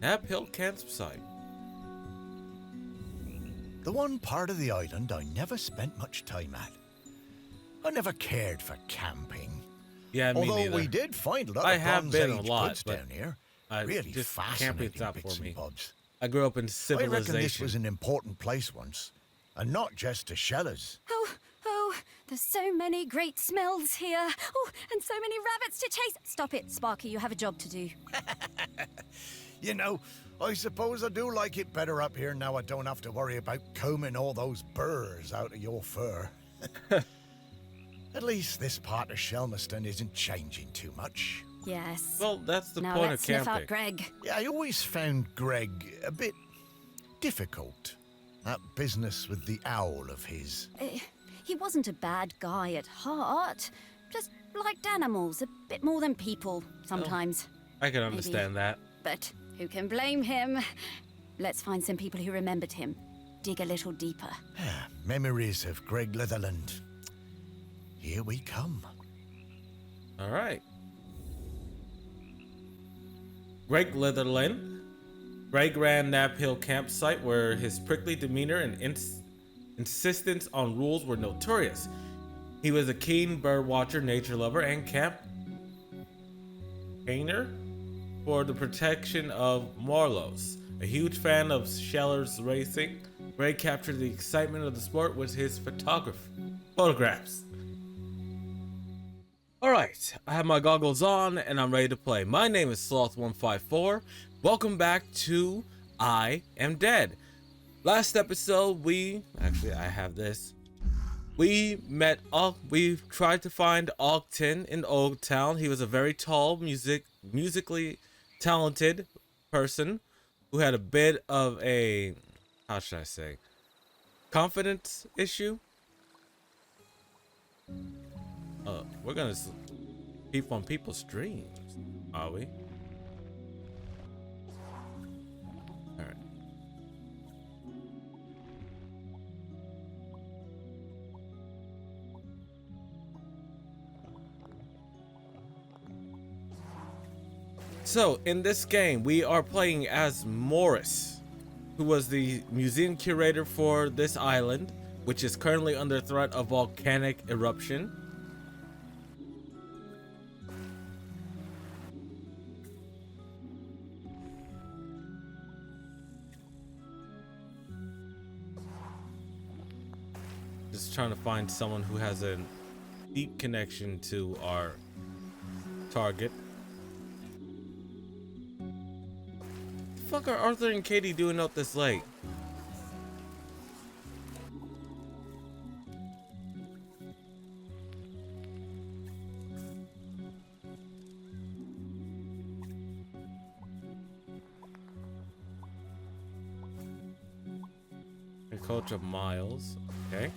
Nab Hill Campsite. The one part of the island I never spent much time at. I never cared for camping. Yeah, me Although neither. we did find a lot I of have Bronze been a Age lot, goods but down here. I Really just fascinating camping's not bits for me. and bobs. I grew up in I civilization. reckon this was an important place once, and not just to shellers. Oh, there's so many great smells here. Oh, and so many rabbits to chase. Stop it, Sparky, you have a job to do. You know, I suppose I do like it better up here now I don't have to worry about combing all those burrs out of your fur. At least this part of Shelmerston isn't changing too much. Yes. Well, that's the now point let's of sniff camping. out Greg. Yeah, I always found Greg a bit difficult. That business with the owl of his. He wasn't a bad guy at heart. Just liked animals a bit more than people sometimes. I can understand that. But who can blame him? Let's find some people who remembered him. Dig a little deeper. Memories of Greg Litherland. Here we come. All right. Greg Litherland. Greg ran Nab Hill Campsite, where his prickly demeanor and insistence on rules were notorious. He was a keen bird watcher, nature lover, and campaigner for the protection of Marlows. A huge fan of shellers racing, Greg captured the excitement of the sport with his photographs. Alright, I have my goggles on and I'm ready to play. My name is Sloth154. Welcome back to I Am Dead. Last episode I have this. We tried to find Ogden in Old Town. He was a very tall, musically talented person who had a bit of a, how should I say, confidence issue. We're gonna peep on people's dreams, are we? All right. So in this game, we are playing as Morris, who was the museum curator for this island, which is currently under threat of volcanic eruption. Just trying to find someone who has a deep connection to our target. The fuck are Arthur and Katie doing up this late? A coach of Miles. Okay.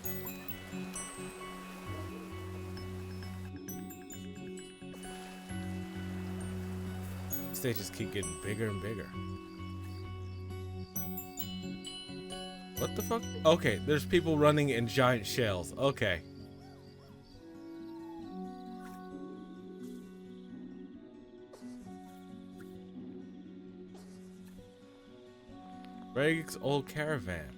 Stages keep getting bigger and bigger. What the fuck? Okay, there's people running in giant shells. Okay. Greg's old caravan.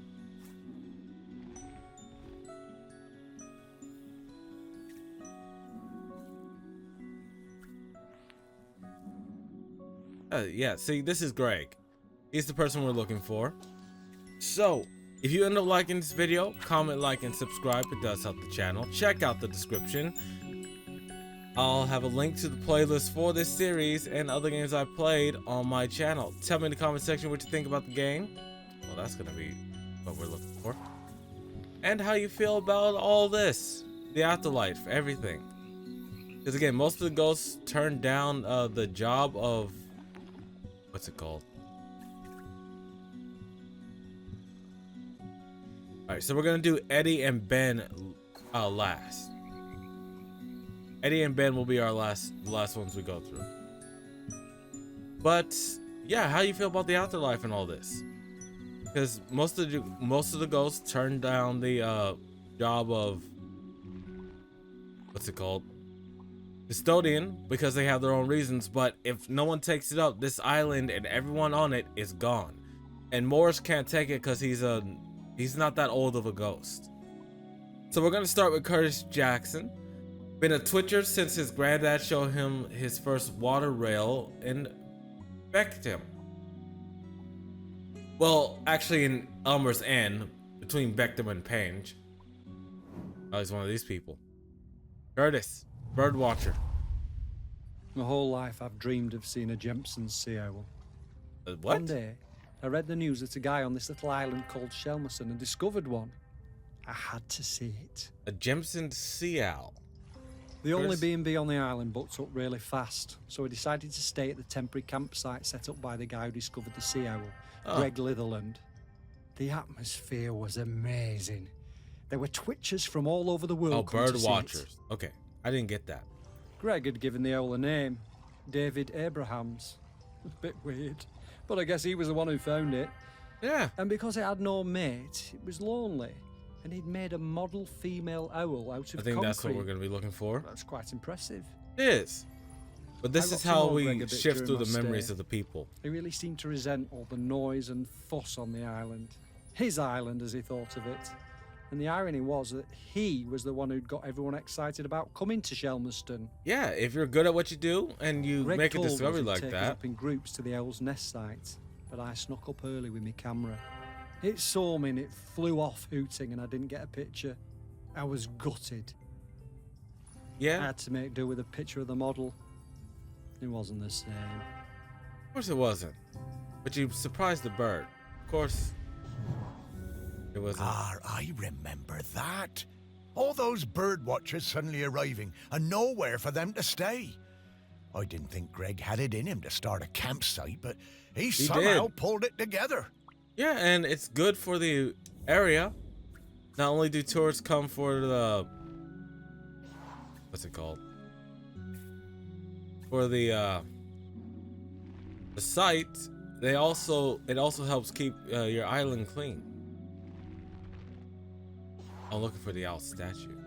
Yeah, see, this is Greg. He's the person we're looking for. So, if you end up liking this video, comment, like, and subscribe. It does help the channel. Check out the description. I'll have a link to the playlist for this series and other games I played on my channel. Tell me in the comment section what you think about the game. Well, that's gonna be what we're looking for. And how you feel about all this. The afterlife, everything. Because again, most of the ghosts turned down the job of... what's it called? Alright, so we're gonna do Eddie and Ben last. Eddie and Ben will be our last ones we go through. But yeah, how you feel about the afterlife and all this? Because most of the ghosts turned down the job of, what's it called? custodian because they have their own reasons, but if no one takes it up, this island and everyone on it is gone. And Morris can't take it because he's not that old of a ghost. So we're gonna start with Curtis Jackson. Been a Twitcher since his granddad showed him his first water rail and becked him. Well, actually in Elmer's End, between Beckham and Penge. Oh, he's one of these people. Curtis, birdwatcher. My whole life I've dreamed of seeing a Jempson's sea owl. What? One day, I read the news that a guy on this little island called Shelmerson had discovered one. I had to see it. A Jempson sea owl. The only Chris? B&B on the island booked up really fast, so I decided to stay at the temporary campsite set up by the guy who discovered the sea owl, Greg Litherland. The atmosphere was amazing. There were twitchers from all over the world. Oh, come to bird see watchers. it. Okay, I didn't get that. Greg had given the owl a name, David Abrahams. A bit weird, but I guess he was the one who found it. Yeah. And because it had no mate, it was lonely. And he'd made a model female owl out of concrete. I think that's what we're going to be looking for. That's quite impressive. It is. But this I is got to how know Greg a we bit shift through during the my memories stay. of the people. He really seemed to resent all the noise and fuss on the island. His island, as he thought of it. And the irony was that he was the one who'd got everyone excited about coming to Shelmerston. Yeah, if you're good at what you do and you Greg make a told us discovery he'd like taken that. up in groups to the owl's nest site, but I snuck up early with my camera. It saw me and it flew off hooting and I didn't get a picture. I was gutted. I Yeah, had to make do with a picture of the model. It wasn't the same. of course it wasn't. But you surprised the bird. Of course, it wasn't. I remember that. All those bird watchers suddenly arriving and nowhere for them to stay. I didn't think Greg had it in him to start a campsite, but he somehow did. pulled it together. Yeah, and it's good for the area. Not only do tourists come for the... What's it called? For the site, it also helps keep your island clean. I'm looking for the owl statue.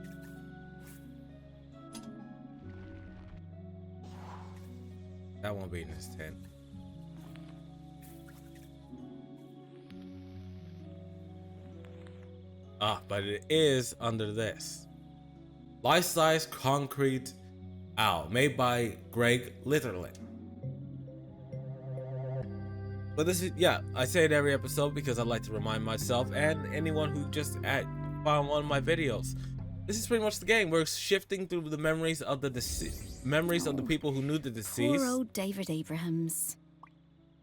That won't be in this tent. Ah, but it is under this. Life-size concrete owl made by Greg Litherland. But this is, yeah, I say it every episode because I like to remind myself and anyone who just found one of my videos. This is pretty much the game. We're shifting through the memories of the memories of the people who knew the deceased. Poor old David Abrahams.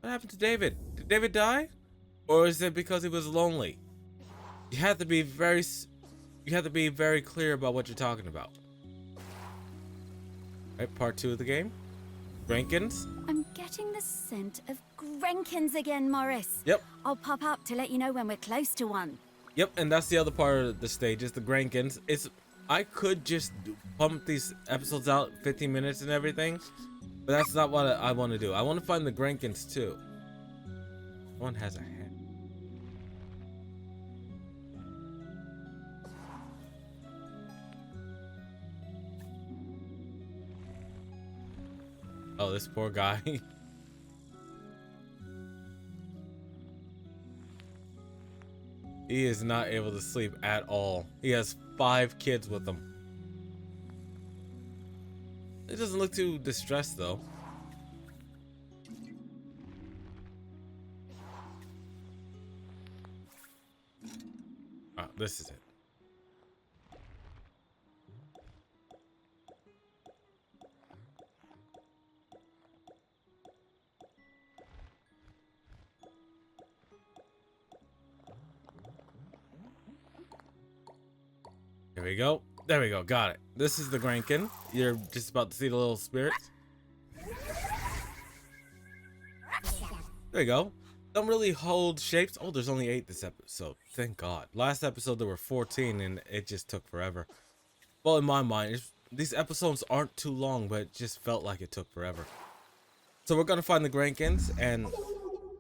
What happened to David? Did David die? Or is it because he was lonely? You have to be very clear about what you're talking about. Right, part 2 of the game. Rankins. I'm getting the scent of Grenkins again, Morris. Yep. I'll pop up to let you know when we're close to one. Yep, and that's the other part of the stage, is the Grankins. I could just pump these episodes out 15 minutes and everything, but that's not what I want to do. I want to find the Grankins too. One has a hat. Oh, this poor guy. He is not able to sleep at all. He has 5 kids with him. It doesn't look too distressed though. Oh, this is it. There we go. There we go. Got it. This is the Grankin. You're just about to see the little spirits. There you go. Don't really hold shapes. Oh, there's only 8 this episode. Thank God. Last episode there were 14 and it just took forever. Well, in my mind, these episodes aren't too long, but it just felt like it took forever. So we're gonna find the Grankins and... Oh,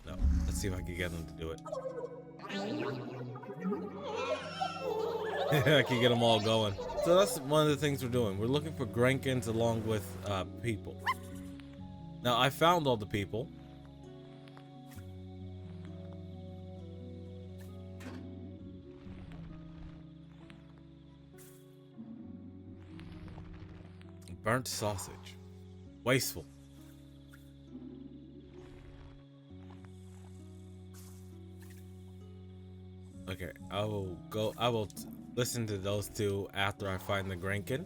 no. Let's see if I can get them to do it. I can get them all going. So that's one of the things we're doing. We're looking for Grankins along with people. Now I found all the people. Burnt sausage. Wasteful. Okay, I will listen to those two after I find the Grankin.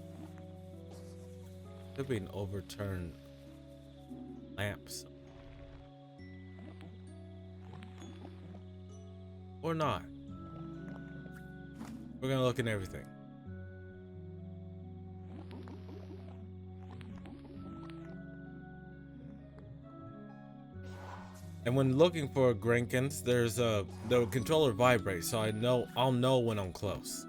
Could be an overturned lamps. Or not. We're gonna look in everything. And when looking for Grankins, there's the controller vibrates, so I'll know when I'm close.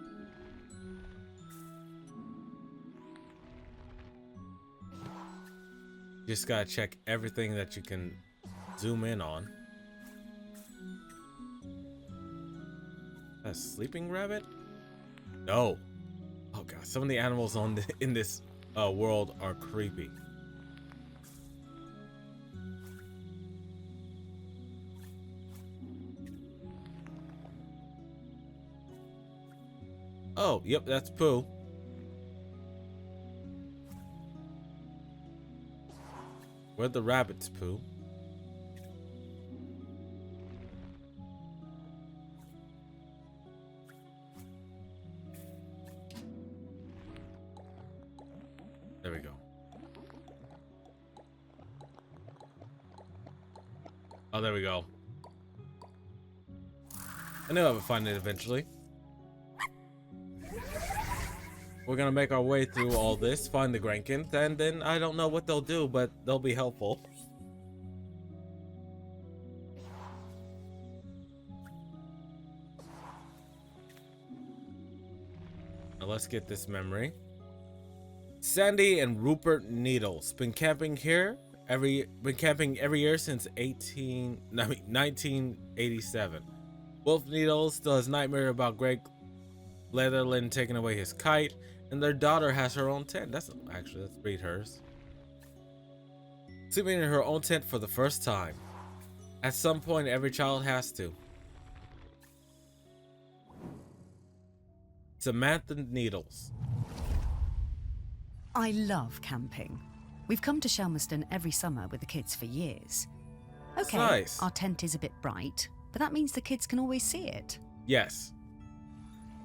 Just gotta check everything that you can zoom in on. A sleeping rabbit? No. Oh god, some of the animals in this world are creepy. Oh, yep, that's Pooh. Where'd the rabbits, Pooh? There we go. Oh, there we go. I knew I would find it eventually. We're gonna make our way through all this, find the Grankins, and then I don't know what they'll do, but they'll be helpful. Now let's get this memory. Sandy and Rupert Needles been camping every year since 1987. Wolf Needles still has nightmare about Greg Litherland taking away his kite, and their daughter has her own tent. Let's read hers. Sleeping in her own tent for the first time. At some point, every child has to. Samantha Needles. I love camping. We've come to Shelmerston every summer with the kids for years. Okay, nice. Our tent is a bit bright, but that means the kids can always see it. Yes.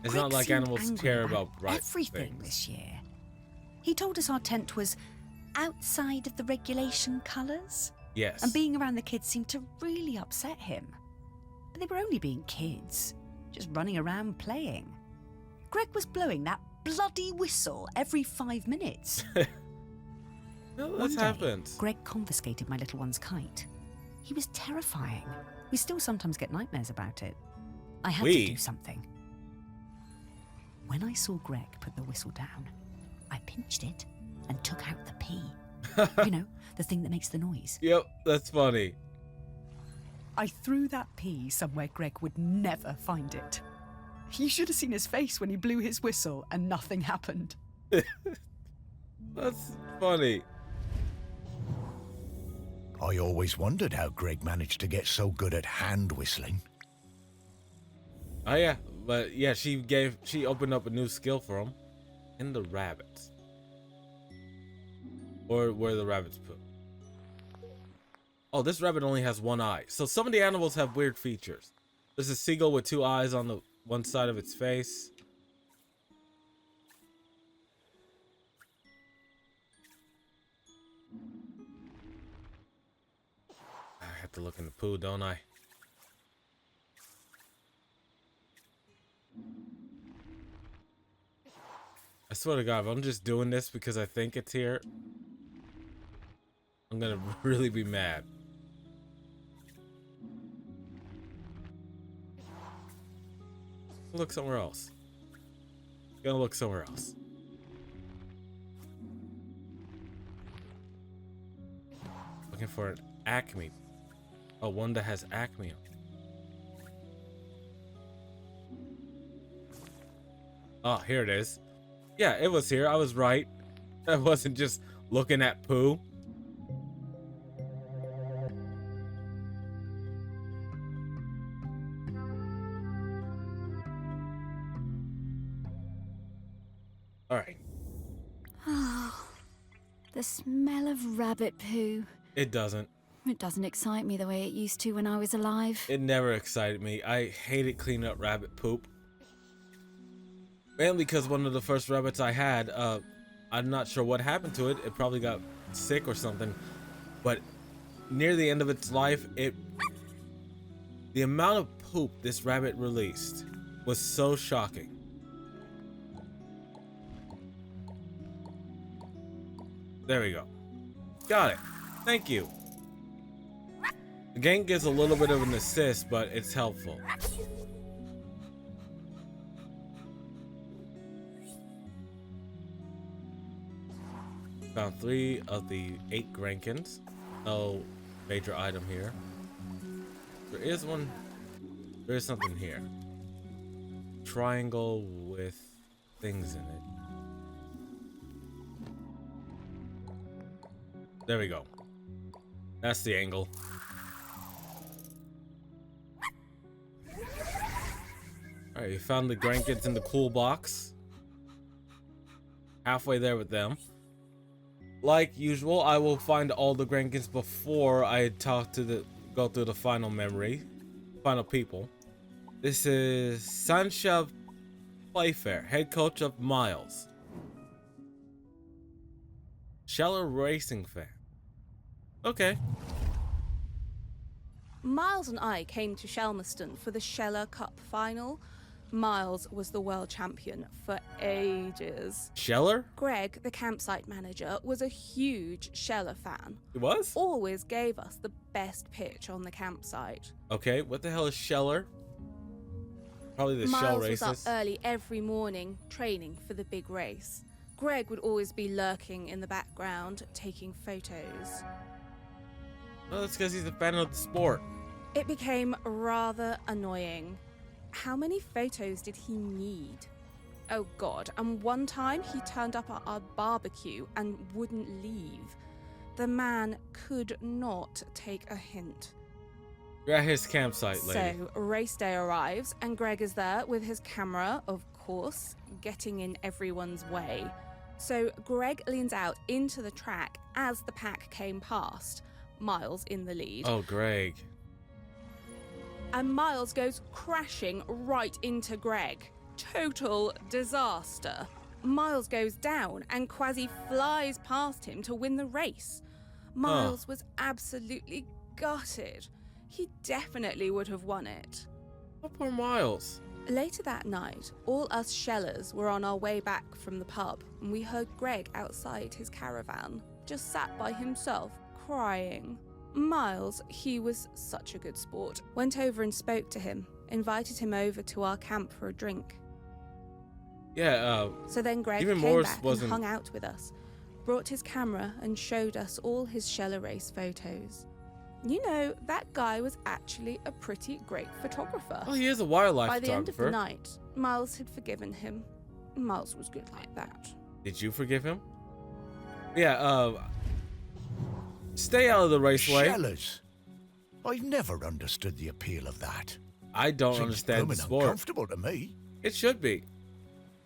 It's Greg not like seemed animals angry care about bright everything things. this year. He told us our tent was outside of the regulation colours. Yes. And being around the kids seemed to really upset him. But they were only being kids, just running around playing. Greg was blowing that bloody whistle every 5 minutes. No, One that's day, happened. Greg confiscated my little one's kite. He was terrifying. We still sometimes get nightmares about it. I had to do something. When I saw Greg put the whistle down, I pinched it and took out the pea. You know, the thing that makes the noise. Yep, that's funny. I threw that pea somewhere Greg would never find it. You should have seen his face when he blew his whistle and nothing happened. That's funny. I always wondered how Greg managed to get so good at hand whistling. Oh yeah, but yeah, she opened up a new skill for him. And the rabbits. Or where the rabbits put. Oh, this rabbit only has one eye. So some of the animals have weird features. There's a seagull with 2 eyes on the one side of its face. I have to look in the poo, don't I? I swear to God, if I'm just doing this because I think it's here, I'm gonna really be mad. Look somewhere else. Gonna look somewhere else. Looking for an Acme. Oh, one that has Acme. Oh, here it is. Yeah, it was here. I was right. I wasn't just looking at poo. All right. Oh, the smell of rabbit poo. It doesn't. It doesn't excite me the way it used to when I was alive. It never excited me. I hated cleaning up rabbit poop. Mainly because one of the first rabbits I had, I'm not sure what happened to it. It probably got sick or something. But near the end of its life, the amount of poop this rabbit released was so shocking. There we go. Got it. Thank you. The game gives a little bit of an assist, but it's helpful. Found 3 of the 8 Grankins. No major item here. There is one. There is something here. Triangle with things in it. There we go. That's the angle. Alright, we found the Grankins in the cool box. Halfway there with them. Like usual, I will find all the Grankins before I go through the final memory. Final people. This is Sancha Playfair, head coach of Miles. Sheller racing fan. Okay. Miles and I came to Shelmerston for the Sheller Cup final. Miles was the world champion for ages. Sheller? Greg, the campsite manager, was a huge Sheller fan. It was? Always gave us the best pitch on the campsite. Okay, what the hell is Sheller? Probably the shell Miles races. was up early every morning, training for the big race. Greg would always be lurking in the background, taking photos. Well, that's because he's a fan of the sport. It became rather annoying. How many photos did he need? Oh God, and one time he turned up at our barbecue and wouldn't leave. The man could not take a hint. You're at his campsite, lady. So, race day arrives and Greg is there with his camera, of course, getting in everyone's way. So Greg leans out into the track as the pack came past, Miles in the lead. Oh, Greg. And Miles goes crashing right into Greg. Total disaster. Miles goes down and Quasi flies past him to win the race. Miles was absolutely gutted. He definitely would have won it. Oh, poor Miles. Later that night, all us Shellers were on our way back from the pub, and we heard Greg outside his caravan, just sat by himself, crying. Miles, he was such a good sport, went over and spoke to him, invited him over to our camp for a drink. Yeah, So then Greg even came Morris back wasn't- and hung out with us, brought his camera and showed us all his Sheller race photos. You know, that guy was actually a pretty great photographer. Oh, he is a wildlife By the end of the photographer. night, Miles had forgiven him. Miles was good like that. Did you forgive him? Yeah, stay out of the raceway. Shellers. I've never understood the appeal of that. I don't Seems understand the bloomin' sport. uncomfortable to me. It should be.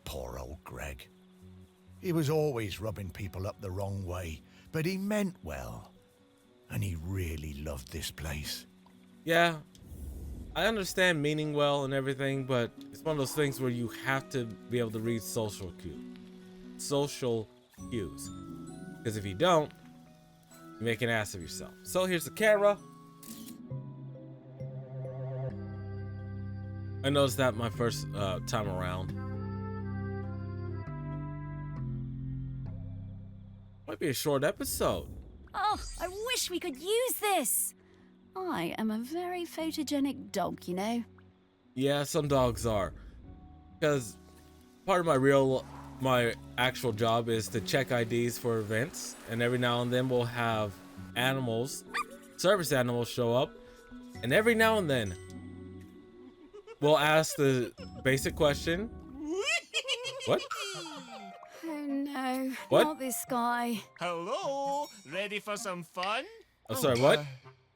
Poor old Greg. He was always rubbing people up the wrong way, but he meant well. And he really loved this place. Yeah, I understand meaning well and everything, but it's one of those things where you have to be able to read social cues. Because if you don't, you make an ass of yourself. So here's the camera. I noticed that my first time around. Might be a short episode. Oh, I wish we could use this. I am a very photogenic dog, you know. Yeah, some dogs are. Because part of my actual job is to check IDs for events, and every now and then we'll have animals, service animals show up, and every now and then we'll ask the basic question. What? no, What? not this guy. Hello, ready for some fun? Oh, sorry, what?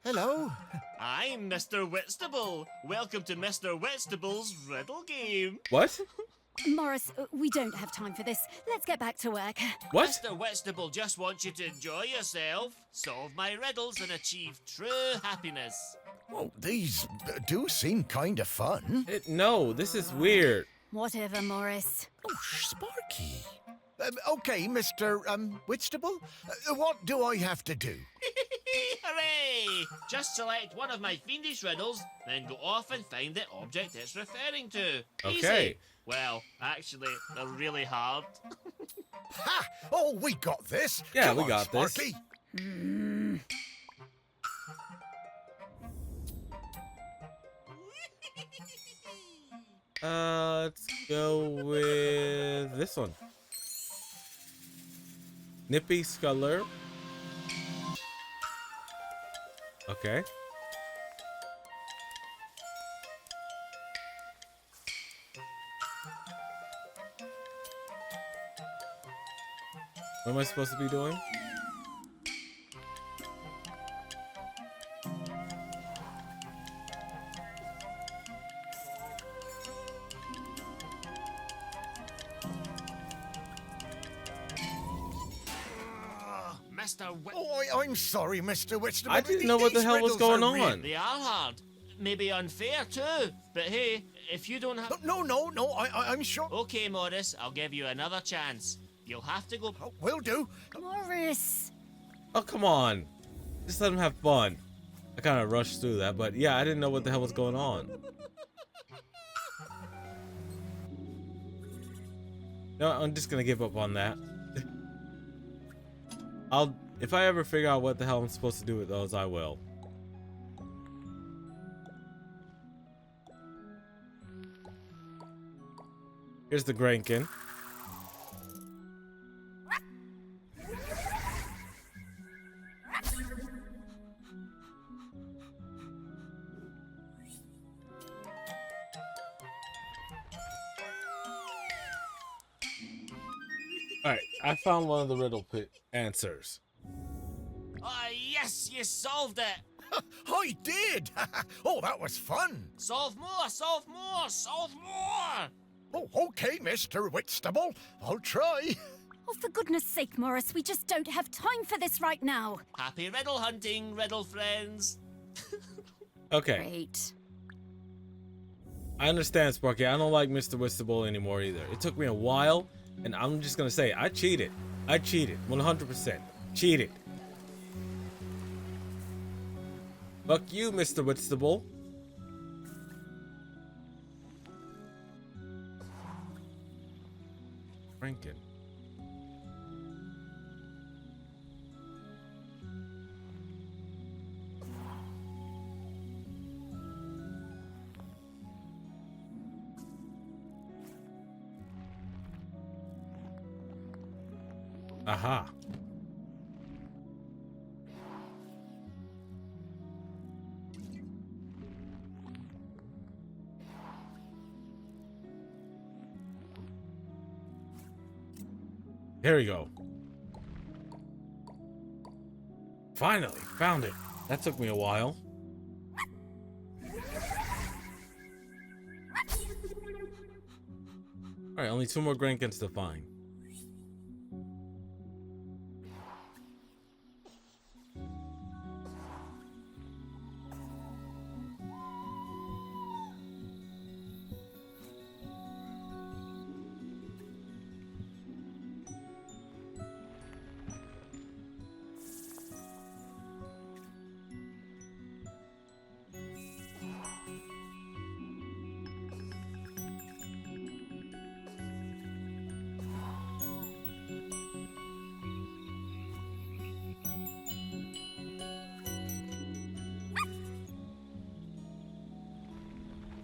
Hello? I'm Mr. Whitstable. Welcome to Mr. Whitstable's riddle game. What? Morris, we don't have time for this. Let's get back to work. What? Mr. Whitstable just wants you to enjoy yourself, solve my riddles, and achieve true happiness. Oh, these do seem kind of fun. No, this is weird. Whatever, Morris. Oh, Sparky. Okay, Mr. Whitstable, what do I have to do? Hooray! Just select one of my fiendish riddles, then go off and find the object it's referring to. Okay. Easy. Well, actually, they're really hard. Ha! Oh, we got this. Yeah, Come we on, got this. Sparky. Let's go with this one. Nippy Sculler. Okay. What am I supposed to be doing? Mr. Oh, I'm sorry, Mr. Whitstable. I didn't know what the These hell was riddles going are on. really- They are hard. Maybe unfair too. But hey, if you don't have... No, I'm sure. Okay, Morris, I'll give you another chance. You'll have to go... Oh, will do. Morris! Oh, come on. Just let him have fun. I kind of rushed through that, but yeah, I didn't know what the hell was going on. No, I'm just gonna give up on that. If I ever figure out what the hell I'm supposed to do with those, I will. Here's the Grankin. Alright, I found one of the riddle pit answers. Ah, yes, you solved it. I did. Oh, that was fun. Solve more, solve more, solve more. Oh, okay, Mr. Whitstable. I'll try. Oh, for goodness sake, Morris, we just don't have time for this right now. Happy riddle hunting, riddle friends. Okay, Great. I understand, Sparky. I don't like Mr. Whitstable anymore either. It took me a while, and I'm just gonna say, I cheated. I cheated, 100%. Cheated. Fuck you, Mr. Whitstable. Franken. Aha. There we go. Finally, found it. That took me a while. Alright, only 2 more Grankins to find.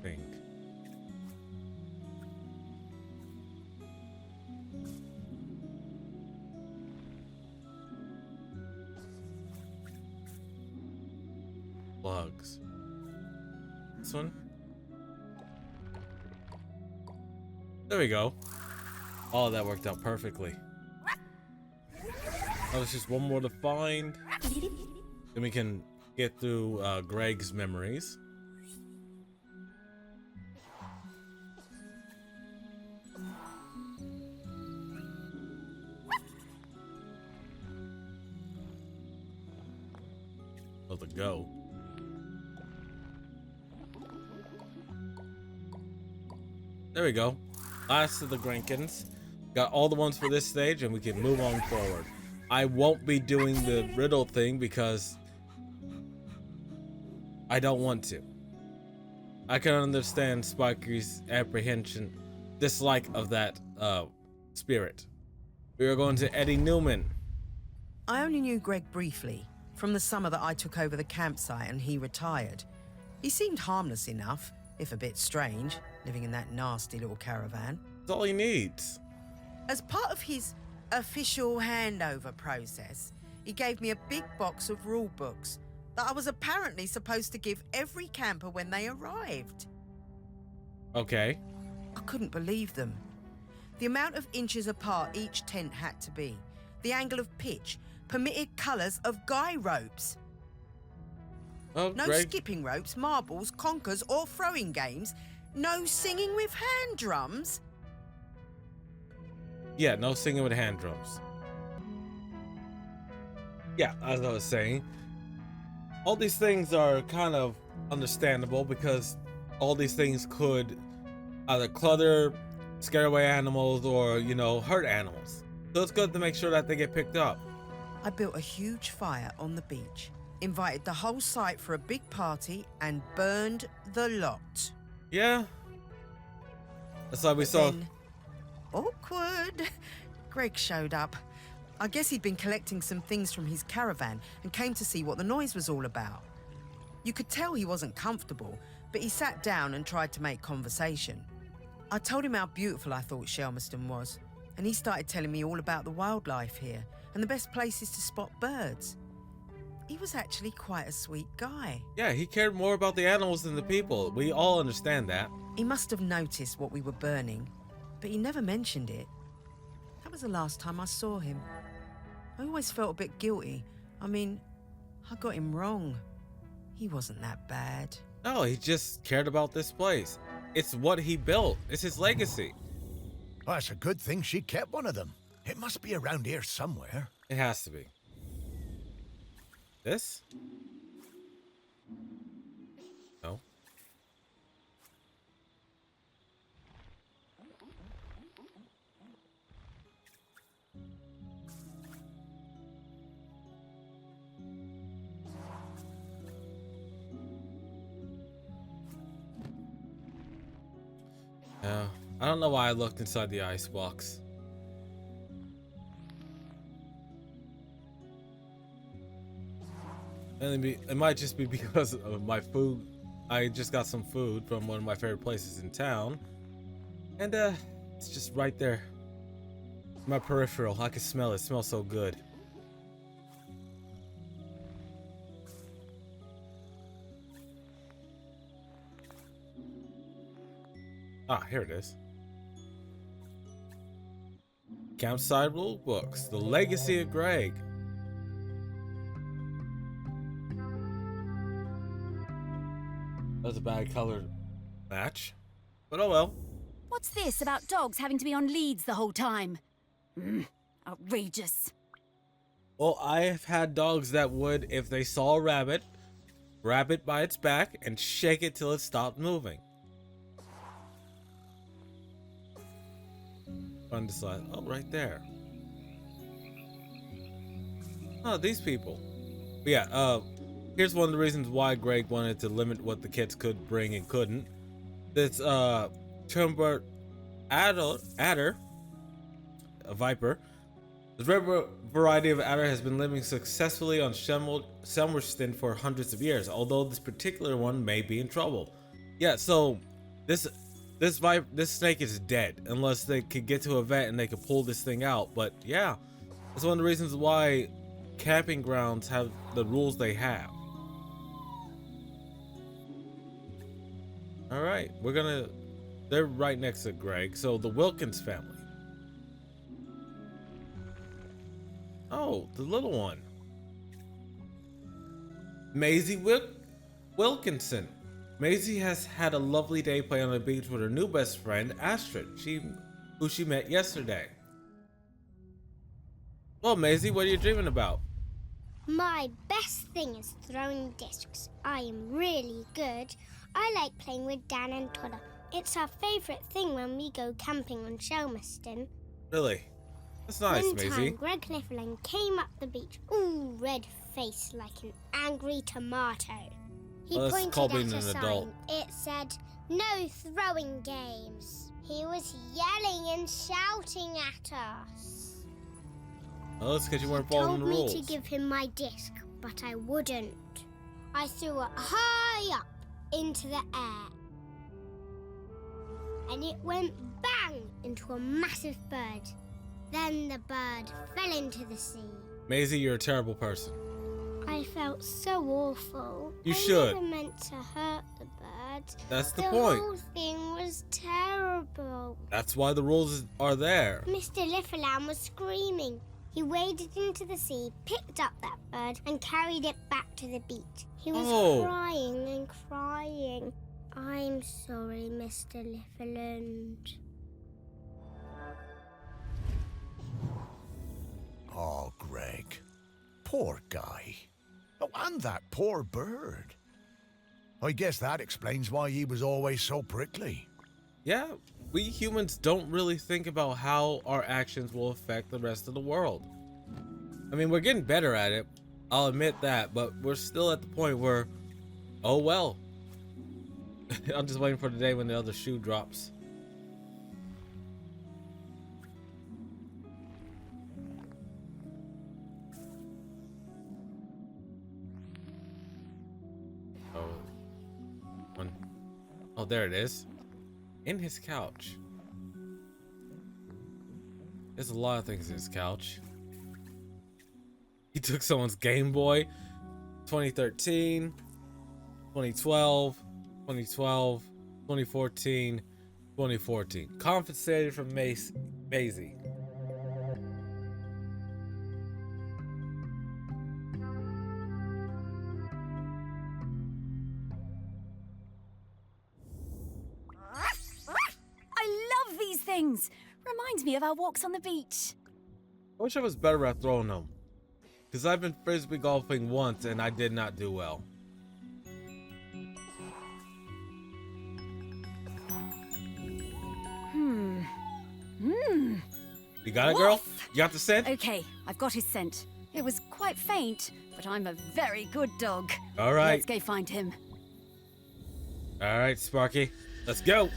Think. Plugs. This one? There we go. Oh, that worked out perfectly. Oh, it's just one more to find. Then we can get through Greg's memories. Oh, the go. There we go. Last of the Grinkins. Got all the ones for this stage, and we can move on forward. I won't be doing the riddle thing because I don't want to. I can understand Spiky's apprehension, dislike of that spirit. We are going to Eddie Newman. I only knew Greg briefly, from the summer that I took over the campsite and he retired. He seemed harmless enough, if a bit strange, living in that nasty little caravan. That's all he needs. As part of his official handover process, he gave me a big box of rule books that I was apparently supposed to give every camper when they arrived. Okay. I couldn't believe them. The amount of inches apart each tent had to be, the angle of pitch, permitted colours of guy ropes. Oh, No Greg. skipping ropes, marbles, conkers or throwing games. No singing with hand drums. Yeah, no singing with hand drums. Yeah, as I was saying, all these things are kind of understandable because all these things could either clutter, scare away animals, or, you know, hurt animals. So it's good to make sure that they get picked up. I built a huge fire on the beach, invited the whole site for a big party, and burned the lot. Yeah. That's why we saw. Then, awkward. Greg showed up. I guess he'd been collecting some things from his caravan and came to see what the noise was all about. You could tell he wasn't comfortable, but he sat down and tried to make conversation. I told him how beautiful I thought Shelmerston was, and he started telling me all about the wildlife here and the best places to spot birds. He was actually quite a sweet guy. Yeah, he cared more about the animals than the people. We all understand that. He must have noticed what we were burning, but he never mentioned it. That was the last time I saw him. I always felt a bit guilty. I mean, I got him wrong. He wasn't that bad. No, he just cared about this place. It's what he built. It's his legacy. Well, it's a good thing she kept one of them. It must be around here somewhere. It has to be. This? No. I don't know why I looked inside the icebox. And it might just be because of my food. I just got some food from one of my favorite places in town. And it's just right there. My peripheral. I can smell it. It smells so good. Ah, here it is. Campsite rule books. The legacy of Greg. That's a bad color match. But oh well. What's this about dogs having to be on leads the whole time? Outrageous. Well, I've had dogs that would, if they saw a rabbit, grab it by its back and shake it till it stopped moving. Undecide. Oh, right there. Oh, these people. But yeah, here's one of the reasons why Greg wanted to limit what the kids could bring and couldn't. This Chumbert adder, a viper. This rare variety of adder has been living successfully on Shelmerston for hundreds of years, although this particular one may be in trouble. Yeah, so this snake is dead unless they could get to a vet and they could pull this thing out. But yeah, that's one of the reasons why camping grounds have the rules they have. All right, they're right next to Greg. So the Wilkins family. Oh, the little one. Maisie Wilkinson. Maisie has had a lovely day playing on the beach with her new best friend, Astrid, who she met yesterday. Well, Maisie, what are you dreaming about? My best thing is throwing discs. I am really good. I like playing with Dan and Todd. It's our favourite thing when we go camping on Shelmerston. Really? That's nice, One Maisie. time, Greg Litherland came up the beach, all red-faced like an angry tomato. He Well, that's pointed called at being a an sign. adult. It said, "No throwing games." He was yelling and shouting at us. Well, it's because you weren't He following told the me rules. to give him my disc, but I wouldn't. I threw it high up into the air. And it went bang into a massive bird. Then the bird fell into the sea. Maisie, you're a terrible person. I felt so awful. You should. I never meant to hurt the bird. That's the The point. whole thing was terrible. That's why the rules are there. Mr. Litherland was screaming. He waded into the sea, picked up that bird, and carried it back to the beach. He was crying and crying. I'm sorry, Mr. Litherland. Oh, Greg. Poor guy. Oh, and that poor bird. I guess that explains why he was always so prickly. Yeah, we humans don't really think about how our actions will affect the rest of the world. I mean, we're getting better at it, I'll admit that, but we're still at the point where, oh well. I'm just waiting for the day when the other shoe drops. Oh, there it is. In his couch. There's a lot of things in his couch. He took someone's Game Boy. 2013, 2012, 2012, 2014, 2014. Confiscated from Maisie. I love these things. Reminds me of our walks on the beach. I wish I was better at throwing them. Because I've been frisbee golfing once and I did not do well. You got it, girl? You got the scent? Okay, I've got his scent. It was quite faint, but I'm a very good dog. All right. Let's go find him. All right, Sparky. Let's go.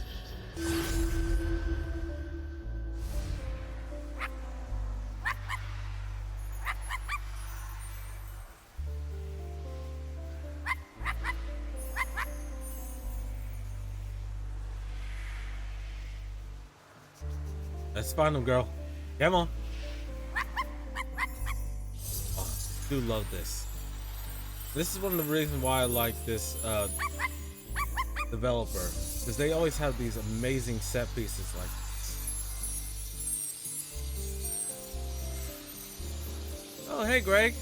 Let's find him, girl. Come on. Oh, I do love this. This is one of the reasons why I like this developer, because they always have these amazing set pieces like this. Oh, hey, Greg.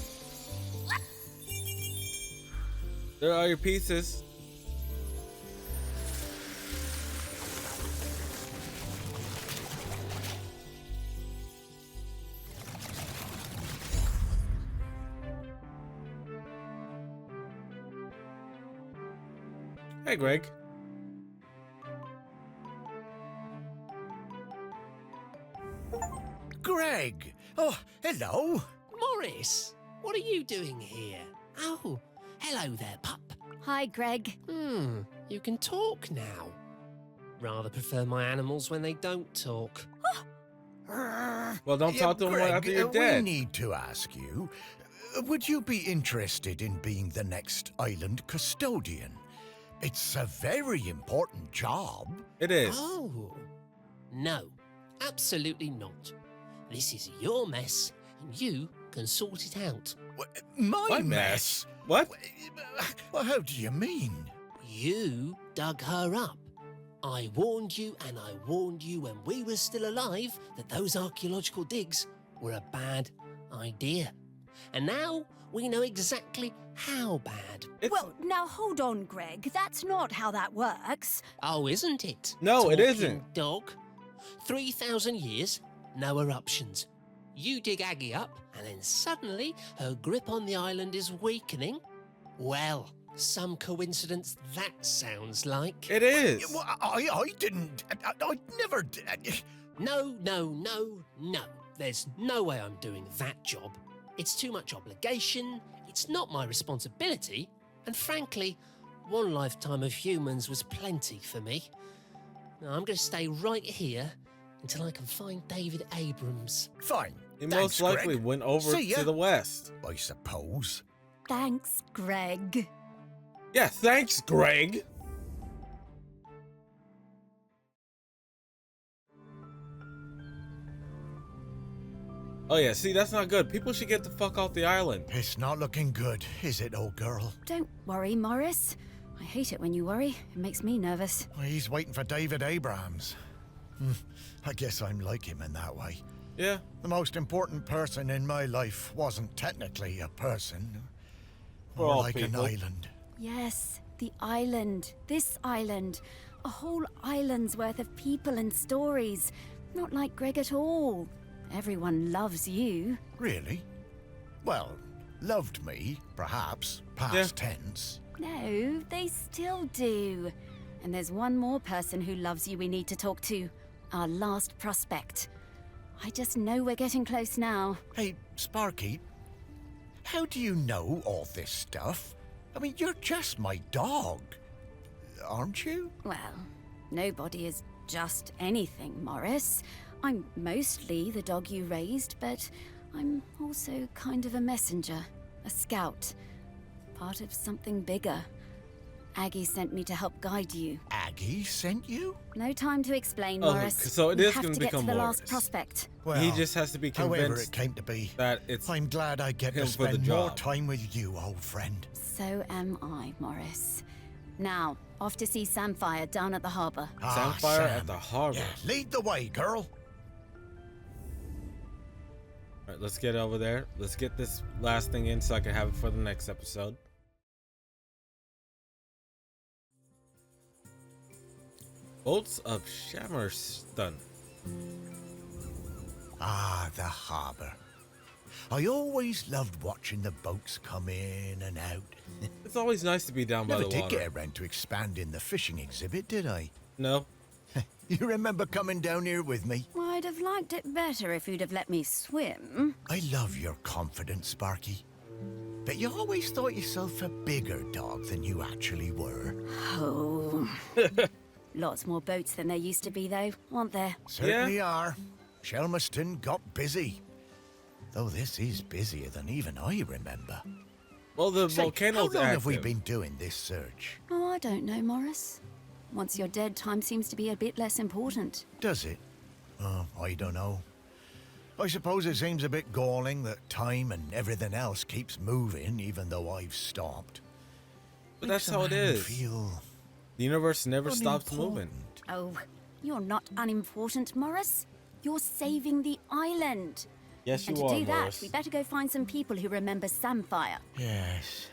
There are your pieces. Hey, Greg. Greg! Oh, hello. Morris, what are you doing here? Oh, hello there, pup. Hi, Greg. You can talk now. Rather prefer my animals when they don't talk. Well, don't talk to him right after you're We dead. need to ask you, would you be interested in being the next island custodian? It's a very important job. It is. Oh, no, absolutely not. This is your mess, and you can sort it out. My mess? mess? What? Well, how do you mean? You dug her up. I warned you, and I warned you when we were still alive that those archaeological digs were a bad idea. And now we know exactly how bad. Well, now hold on, Greg. That's not how that works. Oh, isn't it? No, it Talking isn't. Dog. 3,000 years, no eruptions. You dig Aggie up, and then suddenly her grip on the island is weakening. Well, some coincidence that sounds like. It is. Well, I didn't. I never did. No. There's no way I'm doing that job. It's too much obligation, it's not my responsibility, and frankly, one lifetime of humans was plenty for me. Now, I'm going to stay right here until I can find David Abrams. Fine. He Thanks, most likely Greg. went over See ya. to the west. I suppose. Thanks, Greg. Yeah, thanks, Greg. Oh yeah, see, that's not good. People should get the fuck off the island. It's not looking good, is it, old girl? Don't worry, Morris. I hate it when you worry. It makes me nervous. He's waiting for David Abrams. I guess I'm like him in that way. Yeah. The most important person in my life wasn't technically a person. For More all like an people. island. Yes, the island. This island. A whole island's worth of people and stories. Not like Greg at all. Everyone loves you. Really? Well, loved me, perhaps. Past tense. No, they still do. And there's one more person who loves you we need to talk to. Our last prospect. I just know we're getting close now. Hey, Sparky. How do you know all this stuff? I mean, you're just my dog. Aren't you? Well, nobody is just anything, Morris. I'm mostly the dog you raised, but I'm also kind of a messenger, a scout, part of something bigger. Aggie sent me to help guide you. Aggie sent you? No time to explain, Oh, Morris. so it We is have gonna to get to become the Morris. last prospect. Well, He just has to be however convinced it came to be, that it's I'm glad I get him to for the spend more job. time with you, old friend. So am I, Morris. Now, off to see Samfire down at the harbour. Samfire Sam. at the harbor. Yeah, lead the way, girl. All right, let's get over there. Let's get this last thing in so I can have it for the next episode. Boats of Shammerston. Ah, the harbour. I always loved watching the boats come in and out. It's always nice to be down by Never the did water. get around to expanding the fishing exhibit, did I? No. You remember coming down here with me? I'd have liked it better if you'd have let me swim. I love your confidence, Sparky. But you always thought yourself a bigger dog than you actually were. Oh. Lots more boats than there used to be, though, aren't there? Certainly are. Shelmerston got busy. Though this is busier than even I remember. Well, the Say, volcano's how long active. have we been doing this search? Oh, I don't know, Morris. Once you're dead, time seems to be a bit less important. Does it? Oh, I don't know. I suppose it seems a bit galling that time and everything else keeps moving even though I've stopped. But that's Makes a how it man is. Feel The universe never stops moving. unimportant. Oh, you're not unimportant, Morris. You're saving the island. Yes, And you to are, do that, Morris. we better go find some people who remember Samfire. Yes.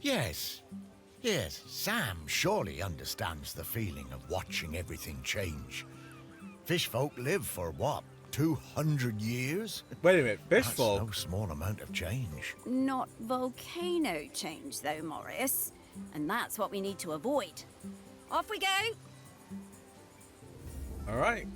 Yes. Yes, Sam surely understands the feeling of watching everything change. Fish folk live for what, 200 years? Wait a minute, fish That's folk? no small amount of change. Not volcano change, though, Morris. And that's what we need to avoid. Off we go! All right.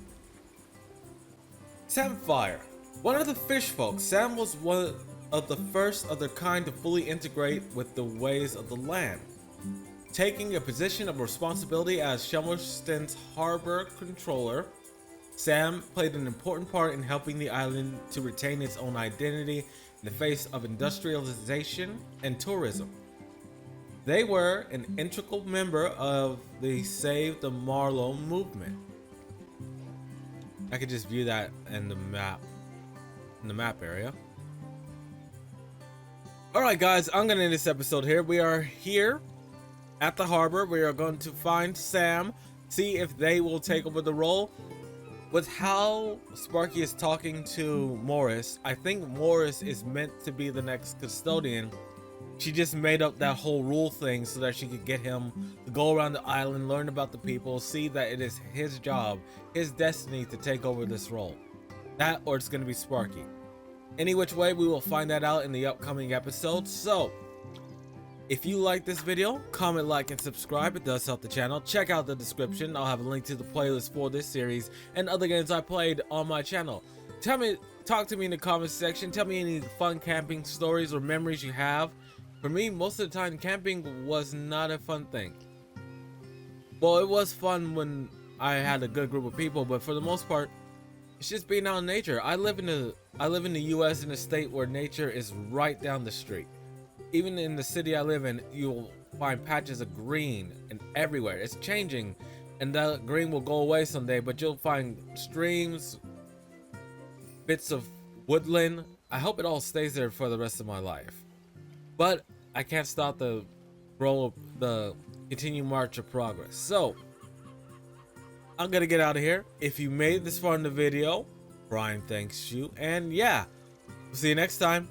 Samfire. One of the fish folk, Sam was one of the first of their kind to fully integrate with the ways of the land. Taking a position of responsibility as Shelmerston's harbor controller, Sam played an important part in helping the island to retain its own identity in the face of industrialization and tourism. They were an integral member of the Save the Marlow movement. I could just view that in the map area. Alright guys, I'm gonna end this episode here. We are here at the harbor. We are going to find Sam, see if they will take over the role. with how Sparky is talking to Morris, I think Morris is meant to be the next custodian. She just made up that whole rule thing so that she could get him to go around the island, learn about the people, see that it is his job, his destiny to take over this role. That, or it's going to be Sparky. Any which way, we will find that out in the upcoming episodes. So, if you like this video, comment, like, and subscribe. It does help the channel. Check out the description. I'll have a link to the playlist for this series and other games I played on my channel. Talk to me in the comments section. Tell me any fun camping stories or memories you have. For me, most of the time, camping was not a fun thing. Well, it was fun when I had a good group of people, but for the most part, it's just being out in nature. I live in the U.S. in a state where nature is right down the street. Even in the city I live in, you'll find patches of green and everywhere. It's changing, and that green will go away someday, but you'll find streams, bits of woodland. I hope it all stays there for the rest of my life. But I can't stop the continued march of progress. So, I'm gonna get out of here. If you made this far in the video, Brian thanks you. And yeah, we'll see you next time.